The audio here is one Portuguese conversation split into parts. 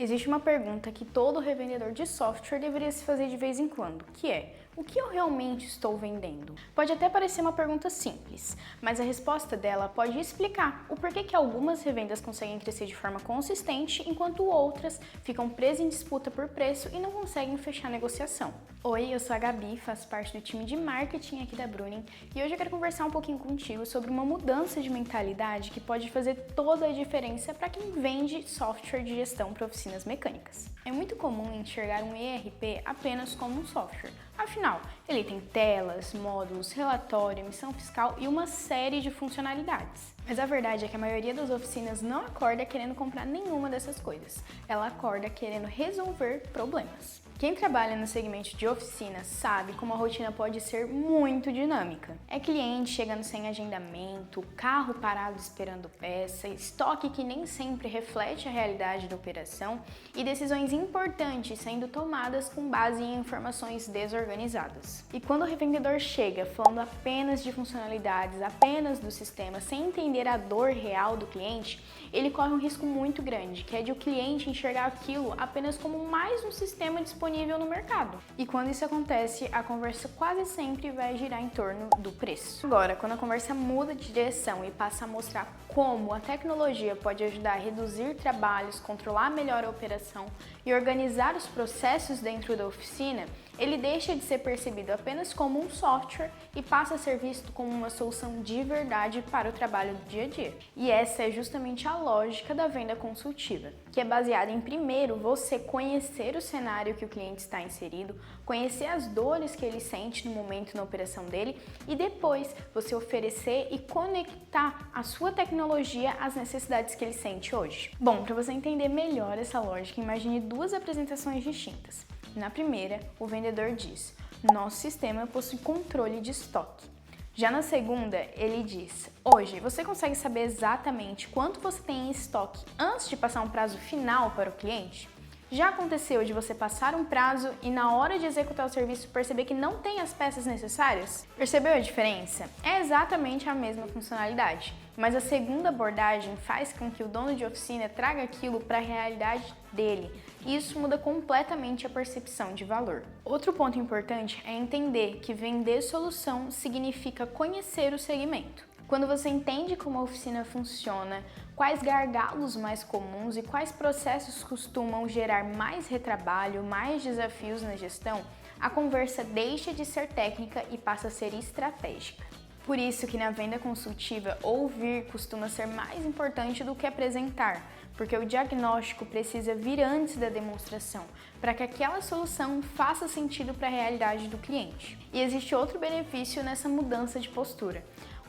Existe uma pergunta que todo revendedor de software deveria se fazer de vez em quando, que é: o que eu realmente estou vendendo? Pode até parecer uma pergunta simples, mas a resposta dela pode explicar o porquê que algumas revendas conseguem crescer de forma consistente, enquanto outras ficam presas em disputa por preço e não conseguem fechar a negociação. Oi, eu sou a Gabi, faço parte do time de marketing aqui da Bruning e hoje eu quero conversar um pouquinho contigo sobre uma mudança de mentalidade que pode fazer toda a diferença para quem vende software de gestão para oficinas mecânicas. É muito comum enxergar um ERP apenas como um software. Afinal, ele tem telas, módulos, relatório, emissão fiscal e uma série de funcionalidades. Mas a verdade é que a maioria das oficinas não acorda querendo comprar nenhuma dessas coisas. Ela acorda querendo resolver problemas. Quem trabalha no segmento de oficina sabe como a rotina pode ser muito dinâmica. É cliente chegando sem agendamento, carro parado esperando peça, estoque que nem sempre reflete a realidade da operação e decisões importantes sendo tomadas com base em informações desorganizadas. E quando o revendedor chega falando apenas de funcionalidades, apenas do sistema, sem entender a dor real do cliente, ele corre um risco muito grande, que é de o cliente enxergar aquilo apenas como mais um sistema disponível no mercado. E quando isso acontece, a conversa quase sempre vai girar em torno do preço. Agora, quando a conversa muda de direção e passa a mostrar como a tecnologia pode ajudar a reduzir trabalhos, controlar melhor a operação e organizar os processos dentro da oficina, ele deixa de ser percebido apenas como um software e passa a ser visto como uma solução de verdade para o trabalho do dia a dia. E essa é justamente a lógica da venda consultiva, que é baseada em primeiro você conhecer o cenário que o cliente está inserido, conhecer as dores que ele sente no momento na operação dele e depois você oferecer e conectar a sua tecnologia às necessidades que ele sente hoje. Bom, para você entender melhor essa lógica, imagine duas apresentações distintas. Na primeira, o vendedor diz: nosso sistema possui controle de estoque. Já na segunda, ele diz: hoje você consegue saber exatamente quanto você tem em estoque antes de passar um prazo final para o cliente? Já aconteceu de você passar um prazo e na hora de executar o serviço perceber que não tem as peças necessárias? Percebeu a diferença? É exatamente a mesma funcionalidade, mas a segunda abordagem faz com que o dono de oficina traga aquilo para a realidade dele e isso muda completamente a percepção de valor. Outro ponto importante é entender que vender solução significa conhecer o segmento. Quando você entende como a oficina funciona, quais gargalos mais comuns e quais processos costumam gerar mais retrabalho, mais desafios na gestão, a conversa deixa de ser técnica e passa a ser estratégica. Por isso que na venda consultiva, ouvir costuma ser mais importante do que apresentar, porque o diagnóstico precisa vir antes da demonstração, para que aquela solução faça sentido para a realidade do cliente. E existe outro benefício nessa mudança de postura.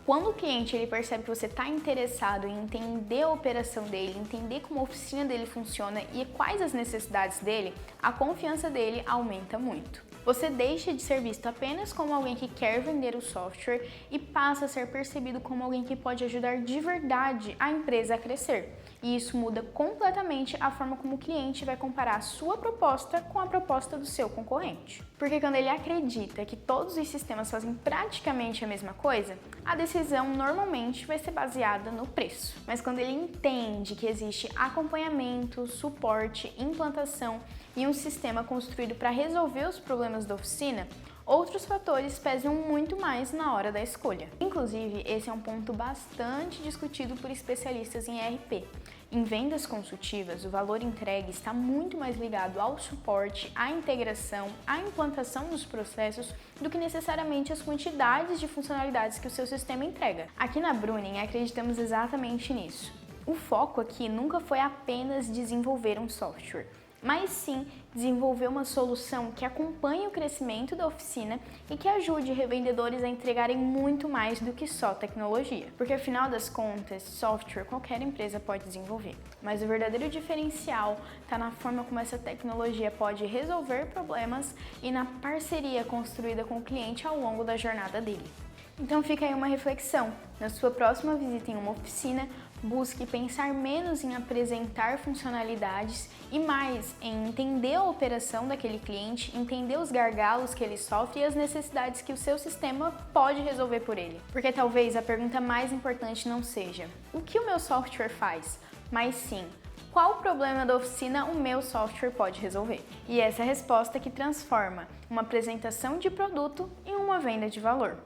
Quando o cliente ele percebe que você está interessado em entender a operação dele, entender como a oficina dele funciona e quais as necessidades dele, a confiança dele aumenta muito. Você deixa de ser visto apenas como alguém que quer vender o software e passa a ser percebido como alguém que pode ajudar de verdade a empresa a crescer. E isso muda completamente a forma como o cliente vai comparar a sua proposta com a proposta do seu concorrente. Porque quando ele acredita que todos os sistemas fazem praticamente a mesma coisa, a decisão normalmente vai ser baseada no preço. Mas quando ele entende que existe acompanhamento, suporte, implantação e um sistema construído para resolver os problemas da oficina, outros fatores pesam muito mais na hora da escolha. Inclusive, esse é um ponto bastante discutido por especialistas em ERP. Em vendas consultivas, o valor entregue está muito mais ligado ao suporte, à integração, à implantação dos processos do que necessariamente as quantidades de funcionalidades que o seu sistema entrega. Aqui na Bruning, acreditamos exatamente nisso. O foco aqui nunca foi apenas desenvolver um software, mas sim desenvolver uma solução que acompanhe o crescimento da oficina e que ajude revendedores a entregarem muito mais do que só tecnologia. Porque afinal das contas, software qualquer empresa pode desenvolver, mas o verdadeiro diferencial está na forma como essa tecnologia pode resolver problemas e na parceria construída com o cliente ao longo da jornada dele. Então fica aí uma reflexão. Na sua próxima visita em uma oficina, busque pensar menos em apresentar funcionalidades e mais em entender a operação daquele cliente, entender os gargalos que ele sofre e as necessidades que o seu sistema pode resolver por ele. Porque talvez a pergunta mais importante não seja: o que o meu software faz? Mas sim, Qual problema da oficina o meu software pode resolver? E essa é a resposta que transforma uma apresentação de produto em uma venda de valor.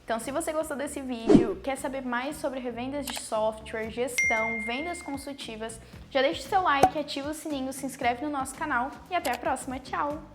Então, se você gostou desse vídeo, quer saber mais sobre revendas de software, gestão, vendas consultivas, já deixa o seu like, ativa o sininho, se inscreve no nosso canal e até a próxima. Tchau!